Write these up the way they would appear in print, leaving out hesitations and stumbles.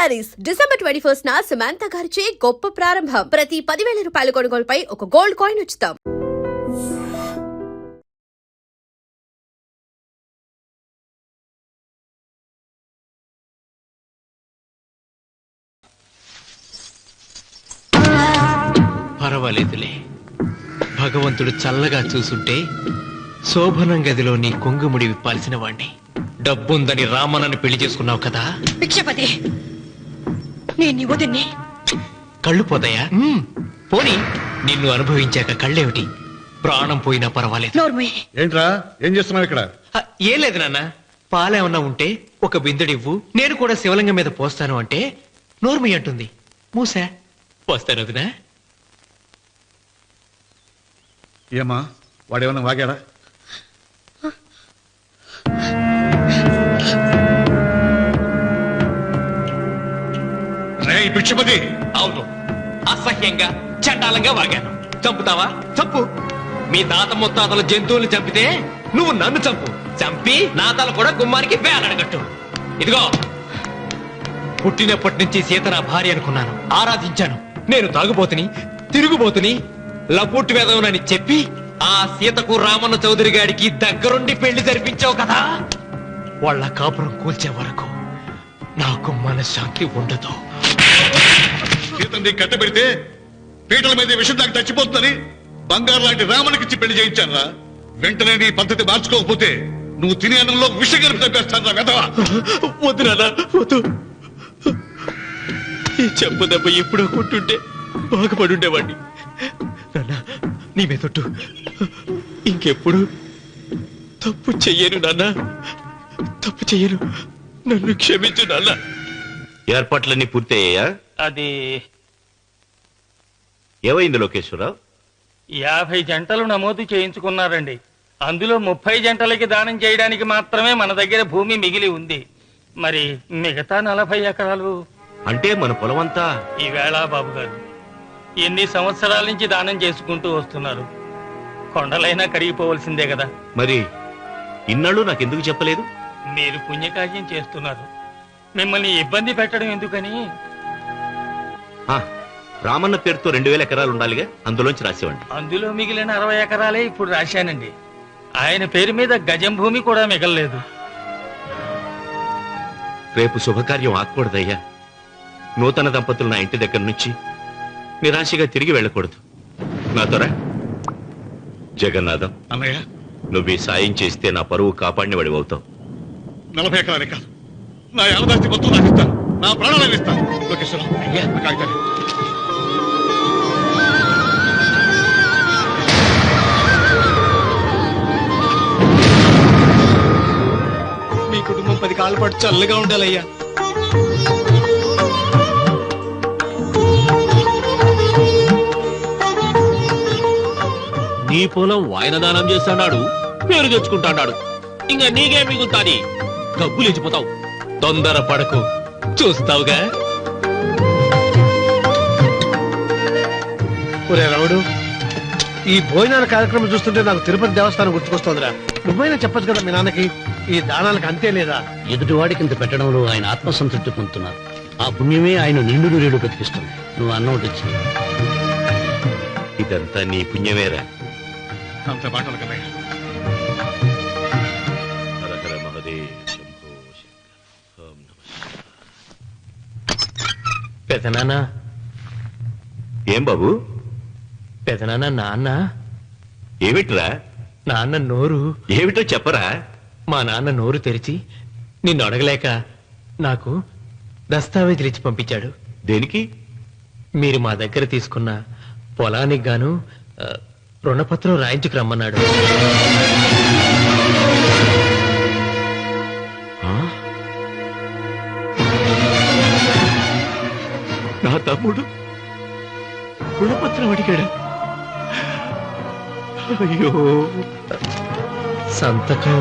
Saris December 21 Samantha గారిచే గొప్ప ప్రారంభం. ప్రతి 10,000 రూపాయల కొనుగోలుపై ఒక గోల్డ్ కాయిన్ ఉచితం. పర్వాలేదులే, భగవంతుడు చల్లగా చూసుంటే శోభనం గదిలో నీ కొంగుముడి విప్పాల్సిన వాణ్ణి. డబ్బుందని రామనని పెళ్లి చేసుకున్నావు కదా. భిక్షపతి, నేను నీ వదిన్ని. కళ్ళు పోతాయా? పోనీ, నిన్ను అనుభవించాక కళ్ళేమిటి? ప్రాణం పోయినా పర్వాలేదు. ఏంట్రా, ఏం చేస్తున్నావు ఇక్కడ? ఏం లేదు నాన్న, పాలేమన్నా ఉంటే ఒక బిందెడివ్వు, నేను కూడా శివలింగం మీద పోస్తాను అంటే నోర్మి అంటుంది. మూసా పోస్తాను వదినా. ఏమా, వాడేమన్నా వాగాడా? భిక్షపతి, అవును, అసహ్యంగా చండాలంగా వాగాను. చంపుతావా? చంపు. మీ తాత ముత్తాతల జంతువుల్ని చంపితే నువ్వు నన్ను చంపు. చంపి నా తల కూడా గుమ్మానికి వేలాడగట్టు. ఇదిగో, పుట్టినప్పటి నుంచి సీత నా భార్య అనుకున్నాను, ఆరాధించాను. నేను తాగుబోతుని, తిరుగుబోతుని, లపుట్టు వేదవునని చెప్పి ఆ సీతకు రామన్న చౌదరి గారికి దగ్గరుండి పెళ్లి జరిపించావు కదా. వాళ్ళ కాపురం కూల్చే వరకు నాకు మనశ్శాంతి ఉండదు. సీతని కట్టబెడితే పీటల మీద విషం దాకా చచ్చిపోతుందని బంగారు లాంటి రామునికిచ్చి పెళ్లి చేయించాను రా. వెంటనే నీ పద్ధతి మార్చుకోకపోతే నువ్వు తినే అన్నంలో విషం కలిపి తప్పేస్తాను రా వెధవా. వద్దు నాన్న, వద్దు. ఈ చెప్పు దెబ్బ ఎప్పుడో కొట్టుంటే బాగుపడుండేవాడిని. నాన్న, నీ మీదొట్టు, ఇంకెప్పుడు తప్పు చెయ్యను నాన్న, తప్పు చెయ్యను. నన్ను క్షమించు నాన్న. ఏర్పాట్లన్నీ పూర్తయ్యాయా? అది ఏమైంది లోకేశ్వరరావు? 50 జంటలు నమోదు చేయించుకున్నారండి. అందులో 30 జంటలకి దానం చేయడానికి మాత్రమే మన దగ్గర భూమి మిగిలి ఉంది. మరి మిగతా 40 ఎకరాలు అంటే మన పొలమంతా? ఈవేళ బాబు గారు, ఎన్ని సంవత్సరాల నుంచి దానం చేసుకుంటూ వస్తున్నారు. కొండలైనా కరిగిపోవలసిందే కదా. మరి ఇన్నాళ్ళు నాకెందుకు చెప్పలేదు? మీరు పుణ్యకార్యం చేస్తున్నారు, మిమ్మల్ని ఇబ్బంది పెట్టడం ఎందుకని. రామన్న పేరుతో 2000 ఎకరాలు ఉండాలిగా, అందులోంచి రాసేవండి. అందులో మిగిలిన 60 ఎకరాలే ఇప్పుడు రాశానండి. ఆయన పేరు మీద గజం భూమి కూడా మిగలలేదు. రేపు శుభకార్యం ఆకూడదయ్యా. నూతన దంపతులు నా ఇంటి దగ్గర నుంచి నిరాశగా తిరిగి వెళ్ళకూడదు. నాతోరా జగన్నాథం. అన్నయ్య, నువ్వు ఈ సాయం చేస్తే నా పరువు కాపాడిన వాడి అవుతావు. 40 ఎకరాలే కాదు, నా యావదాస్తి మొత్తం నాకు ఇస్తాను, నా ప్రాణాలను ఇస్తాను. లోకేశ్వరరావు, అయ్యా కాగితాలు. మీ కుటుంబం 10 కాళ్ళ పాటు చల్లగా ఉండాలయ్యా. నీ పొలం వాయన దానం చేస్తాడు, పేరు తెచ్చుకుంటాడు. ఇంకా నీకే మిగులుతాది, గబ్బు లేచిపోతావు. తొందర పడకు, చూస్తావుగా. ఒరే రావుడు, ఈ భోజనాల కార్యక్రమం చూస్తుంటే నాకు తిరుపతి దేవస్థానం గుర్తుకొస్తోందిరా. నువ్వైనా చెప్పచ్చు కదా మీ నాన్నకి, ఈ దానాలకు అంతే లేదా? ఎదుటివాడికి ఇంత పెట్టడంలో ఆయన ఆత్మసంతృప్తి పొందుతున్నారు. ఆ పుణ్యమే ఆయన నిండు నూరేడు బతికిస్తుంది. నువ్వు అన్నం వచ్చి ఇదంతా నీ పుణ్యమేరా. అంత మాటలు కదయ్య. హర హర మహదేవ్ శంభో శంకర. ఓం నమః. పెదనాన్న. ఏం బాబు? పెదనాన్న, నాన్న. ఏమిట్రా? నాన్న నోరు. ఏమిటో చెప్పరా. మా నాన్న నోరు తెరిచి నిన్ను అడగలేక నాకు దస్తావేజీలు ఇచ్చి పంపించాడు. దేనికి? మీరు మా దగ్గర తీసుకున్న పొలానికి గాను రుణపత్రం రాయించుకు రమ్మన్నాడు. నా తమ్ముడు రుణపత్రం అడిగాడు. అయ్యో, సంతకం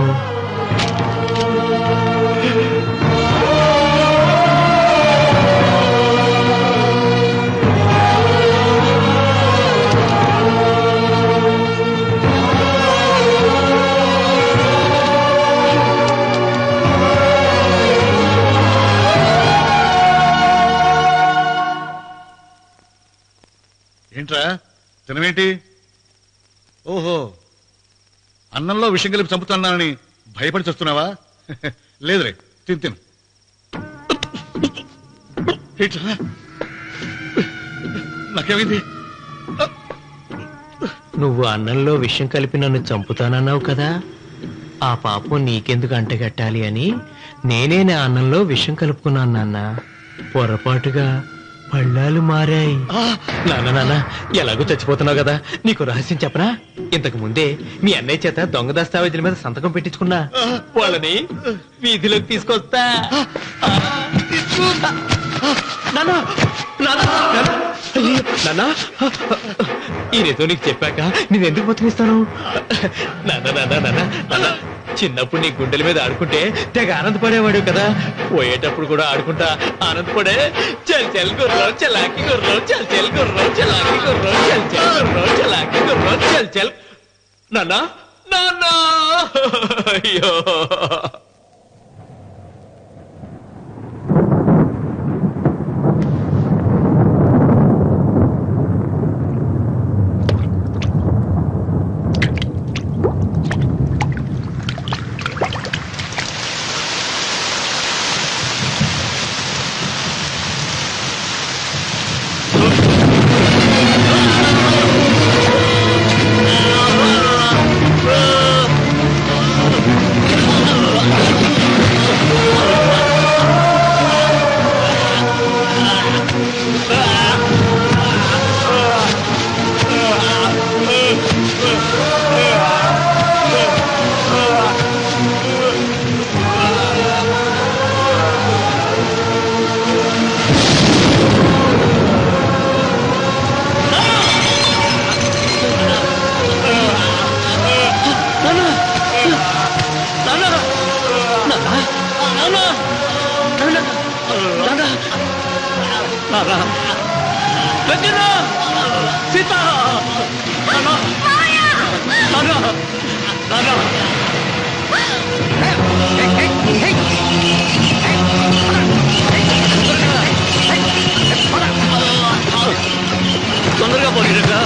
ఏంట్రా తినమేంటి? ఓహో, అన్నంలో విషం కలిపి చంపుతున్నానని భయపడి చస్తున్నావా? లేదురే, తిను తిను. ఏంట్రా నాకేమైంది? నువ్వు అన్నంలో విషం కలిపి నన్ను చంపుతానన్నావు కదా, ఆ పాపం నీకెందుకు అంటగట్టాలి అని నేనే నా అన్నంలో విషం కలుపుకున్నాను నాన్న. పొరపాటుగా పళ్ళాలు మారాయి. నాన్న ఎలాగో చచ్చిపోతున్నావు కదా, నీకు రహస్యం చెప్పనా? ఇంతకు ముందే మీ అన్నయ్య చేత దొంగ దస్తావేజీల మీద సంతకం పెట్టించుకున్నా. వాళ్ళని వీధిలోకి తీసుకొస్తా. నాన్న ఈ నిజం నీకు చెప్పాక నేను ఎందుకు బతికిస్తాను? నాన్న చిన్నప్పుడు నీ గుండెల మీద ఆడుకుంటే తెగ ఆనందపడేవాడు కదా, పోయేటప్పుడు కూడా ఆడుకుంటా ఆనందపడే. చల్ చల్ గుర్రం చలాకి గుర్రం, చల్ చల్ గుర్రం చలాకి గుర్రం, చల్ చల్ గుర్రం చలాకి గుర్రం, చల్ చల్. నాన్న నాన్న అయ్యో తొందరగా పోయిరా.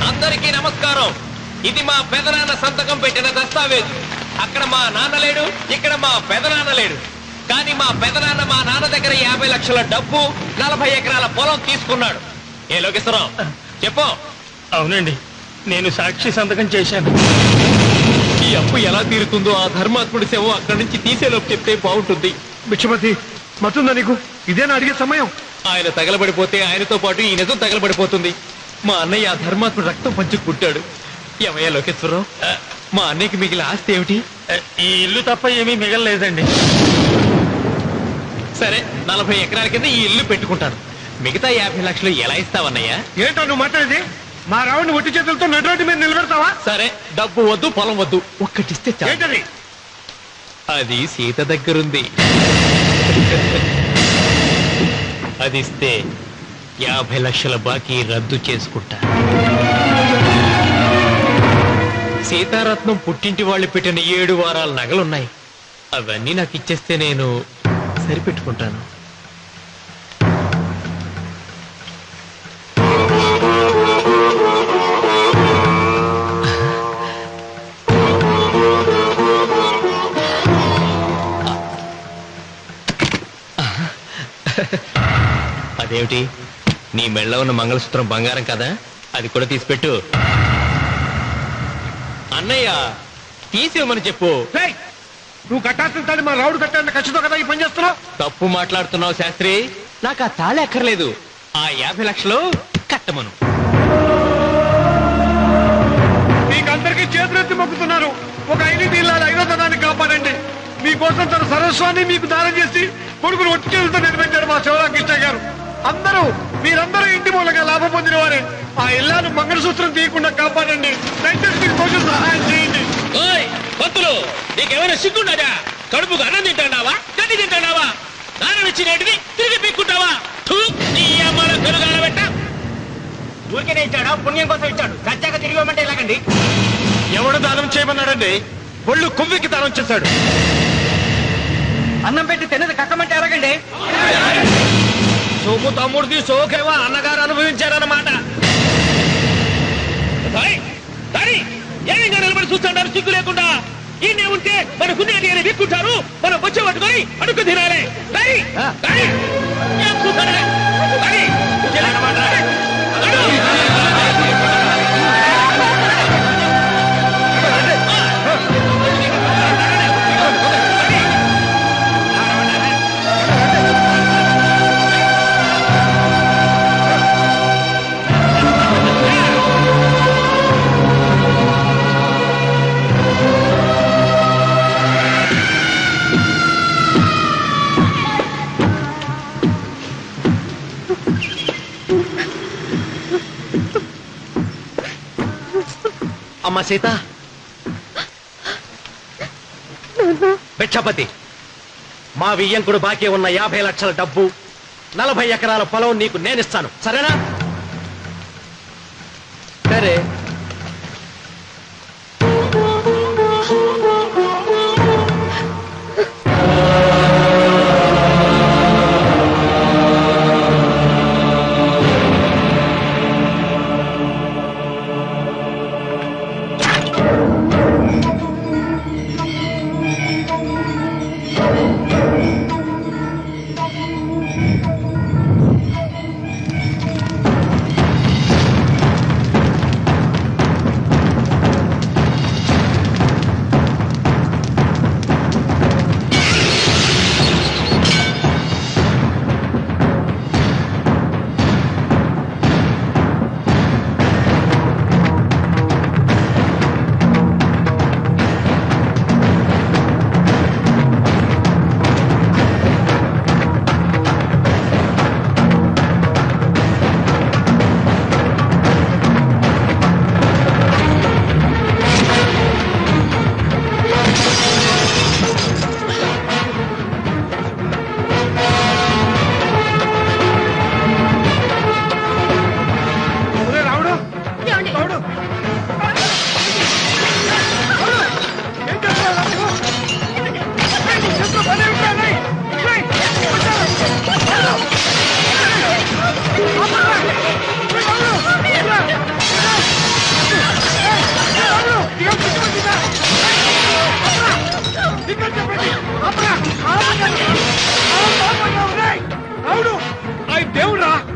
అందరికీ నమస్కారం. ఇది మా పెదనాన్న సంతకం పెట్టిన దస్తావేజు. అక్కడ మా నాన్న లేడు, ఇక్కడ మా పెదనాన్న లేడు. కానీ మా పెదనాన్న మా నాన్న దగ్గర 50 లక్షల డబ్బు, 40 ఎకరాల పొలం తీసుకున్నాడు. ఏ లోకేశ్వరరావు చెప్పు. అవునండి, నేను సాక్షి సంతకం చేశాను. ఈ అప్పు ఎలా తీరుతుందో ఆ ధర్మాత్ముడి శవం అక్కడి నుంచి తీసేలోపు చెప్తే బాగుంటుంది. బిచ్చమతి మతుందా నీకు? ఇదేనా అడిగే సమయం? ఆయన తగలబడిపోతే ఆయనతో పాటు ఈ నిజం తగలబడిపోతుంది. మా అన్నయ్య ఆ ధర్మాత్ముడు రక్తం పంచుకు పుట్టాడు. ఏమయ్యా లోకేశ్వరరావు, మా అన్నయ్యకి మిగిలిన ఆస్తి ఏమిటి? ఈ ఇల్లు తప్ప ఏమీ మిగలలేదండి. సరే, 40 ఎకరాల కింద ఈ ఇల్లు పెట్టుకుంటాను. మిగతా 50 లక్షలు ఎలా ఇస్తావన్నయ్యా? ఏంటో నువ్వు మాట్లాడేది? మా రావుని ఒట్టి చేతులతో నడ్రోడ్డు మీద నిలబెడతావా? సరే, డబ్బు వద్దు, పొలం వద్దు, ఒక్కటిస్తే చాలు. ఏంటది? అది సీత దగ్గరుంది. అది ఇస్తే 50 లక్షల బాకీ రద్దు చేసుకుంటా. సీతారత్నం పుట్టింటి వాళ్ళు పెట్టిన 7 వారాల నగలున్నాయి. అవన్నీ నాకు ఇచ్చేస్తే నేను సరిపెట్టుకుంటాను. అదేమిటి, నీ మెళ్ళ ఉన్న మంగళసూత్రం బంగారం కదా, అది కూడా తీసిపెట్టు. అన్నయ్య తీసేమని చెప్పు. రేయ్, నువ్వు కట్టాల్సిన తాడి మా రావుడు కట్టాలని ఖచ్చితంగా కదా ఈ పని చేస్తున్నావు. తప్పు మాట్లాడుతున్నావు శాస్త్రి. నాకు ఆ తాళి అక్కర్లేదు, ఆ 50 లక్షలు కట్టమను. మీకందరికీ చేతులెత్తి మొక్కుతున్నారు. ఒక 5 ఇళ్ళ 5వ తనాన్ని కాపాడండి. మీకోసం తన సరస్వాన్ని మీకు దానం చేసి కొడుకును ఒట్టి చేతులతో నిలబెట్టారు మా శివరామకృష్ణ గారు. మీరందరూ ఇంటి మూలంగా లాభం పొందిన వారే. ఆ ఇల్లాను మంగళసూత్రం తీయకుండా కాపాడండి. దయచేసి మీకు కొంచెం సహాయం చేయండి. పంతులు, నీకేమైనా సిగ్గుండదా? కడుపుకు అన్నం తింటాడావా, గడ్డి తింటాడావా? దానం ఇచ్చినట్టుది తిరిగి పీక్కుంటావా? ఊరికేనే ఇచ్చాడా? పుణ్యం కోసం ఇచ్చాడు. సత్యాక తిరిగి ఇవ్వమంటే ఎలాగండి? ఎవడు దానం చేయమన్నాడండి? ఒళ్ళు కొవ్వెక్కి దానం చేశాడు. అన్నం పెట్టి తిన్నది కక్కమంటే ఎలాగండి? సోము తమ్ముడిది సోకేవా అన్నగారు అనుభవించారన్నమాట. ఏమైనా నిలబడి చూస్తాడారు సిగ్గు లేకుండా? ఈయనే ఉంటే మన పుణ్యాన్ని అని విక్కుంటారు, మనం వచ్చే పట్టుకొని అడుగు తినాలి. ఏం చూస్తాడే? అమ్మ సీత, భిక్షపతి, మా వియ్యంకుడు బాకీ ఉన్న 50 లక్షల డబ్బు, 40 ఎకరాల పొలం నీకు నేనిస్తాను, సరేనా? సరే.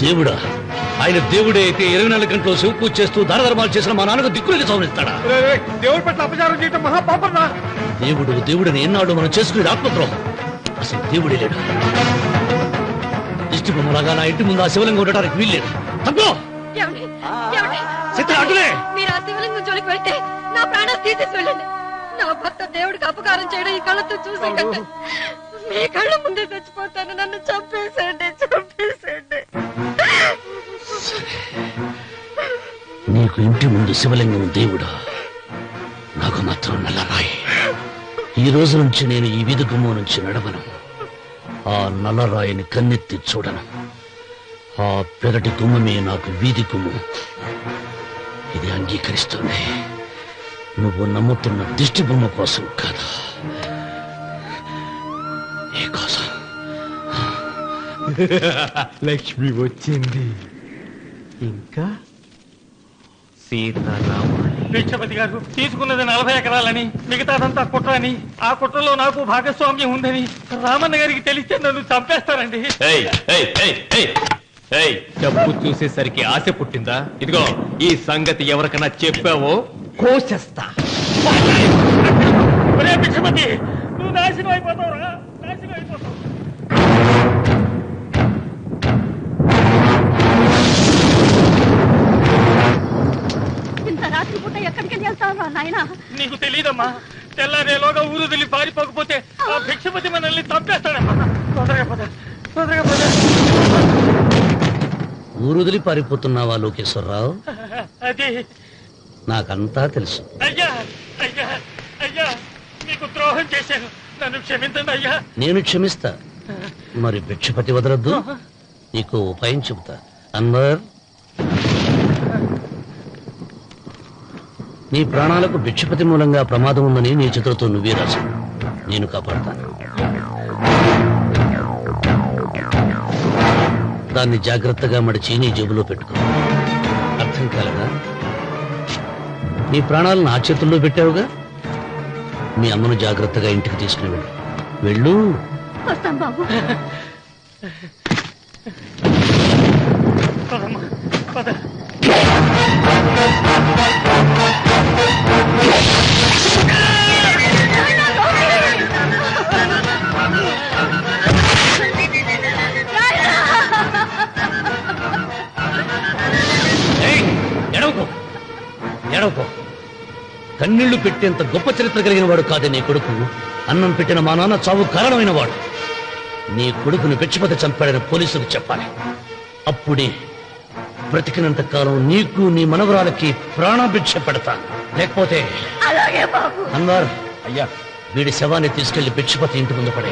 దేవుడా? ఆయన దేవుడే అయితే 24 గంటలు శివ పూజ చేస్తూ దానధర్మాలు చేసిన మా నాన్నకు దిక్కులకి సౌనిస్తాడా? దేవుడి పట్ల అపచారం చేయటం మహాపాపం. దేవుడిని ఎన్నాడు మనం చేసుకునే ఆత్మద్రోహం. అసలు దేవుడే లేడు. దిష్టి బొమ్మలాగా నా ఇంటి ముందు ఆ శివలింగం ఉండటానికి వీల్లేదు. తప్పో మీరు ఆ శివలింగం జోలికి వెళ్తే నా ప్రాణాలు తీసేసి వెళ్ళండి. నా భర్త దేవుడికి అపకారం చేయడం ఈ కళ్ళతో చూసే కంటే మీ కళ్ళ ముందే చచ్చిపోతాను. నన్ను చంపేసేయండి. నీకు ఇంటి ముందు శివలింగం దేవుడా, నాకు మాత్రం నల్లరాయి. ఈ రోజు నుంచి నేను ఈ వీధి గుమ్మం నుంచి నడవను. ఆ నల్లరాయిని కన్నెత్తి చూడను. ఆ పెరటి గుమ్మమే నాకు వీధి గుమ్మం. ఇది అంగీకరిస్తుంది. నువ్వు నమ్ముతున్న దిష్టి బొమ్మ కోసం కాదా, నీ కోసం. లక్ష్మి వచ్చింది. ఇంకా సీతారాముడు. భిక్షపతి గారు తీసుకున్నది 40 ఎకరాలని, మిగతాదంతా కుట్ర అని, ఆ కుట్రలో నాకు భాగస్వామ్యం ఉందని రామన్న గారికి తెలిస్తే నన్ను చంపేస్తారండి. డబ్బు చూసేసరికి ఆశ పుట్టిందా? ఇదిగో ఈ సంగతి ఎవరికైనా చెప్పావో కోసేస్తా. భిక్షపతి, నువ్వు నాశనం అయిపోతావురా, నాశనం అయిపోతావు. నీకు తెలియదమ్మా, తెల్లారేలోగా ఊరు వదిలి పారిపోకపోతే ఆ భిక్షపతి మనల్ని చంపేస్తాడమ్మా. తొందరగా పద, తొందరగా పద. ఊరుదిలి పారిపోతున్నావా లోకేశ్వరరావు? అది నాకంతా తెలుసు. అయ్యా అయ్యా అయ్యా, మీకు ద్రోహం చేశాను, నన్ను క్షమించండి అయ్యా. నేను క్షమిస్తా, మరి భిక్షపతి వదలొద్దు. నీకు ఉపాయం చెబుతా. అన్వర్, నీ ప్రాణాలకు భిక్షపతి మూలంగా ప్రమాదం ఉందని నీ చేతులతో నువ్వే రాసు. నేను కాపాడతాను. దాన్ని జాగ్రత్తగా మడిచి నీ జేబులో పెట్టుకో. అర్థం కాలదా? నీ ప్రాణాలను ఆ చేతుల్లో పెట్టావుగా. మీ అమ్మను జాగ్రత్తగా ఇంటికి తీసుకుని వెళ్ళు. వెళ్ళు. వస్తాం బాబు. పదమ్మా, పద. ఎడవకో, ఎడవకో. కన్నీళ్లు పెట్టేంత గొప్ప చరిత్ర కలిగిన వాడు కాదే నీ కొడుకు. అన్నం పెట్టిన మా నాన్న చావు కారణమైన వాడు. నీ కొడుకును భిక్షపతి చంపాడని పోలీసులకు చెప్పాలి. అప్పుడే బ్రతికినంత కాలం నీకు నీ మనవరాలకి ప్రాణభిక్ష పెడతాను. లేకపోతే అలాగే బాబు. అన్వర్, అయ్యా, వీడి శవాన్ని తీసుకెళ్లి భిక్షపతి ఇంటి ముందు పడే.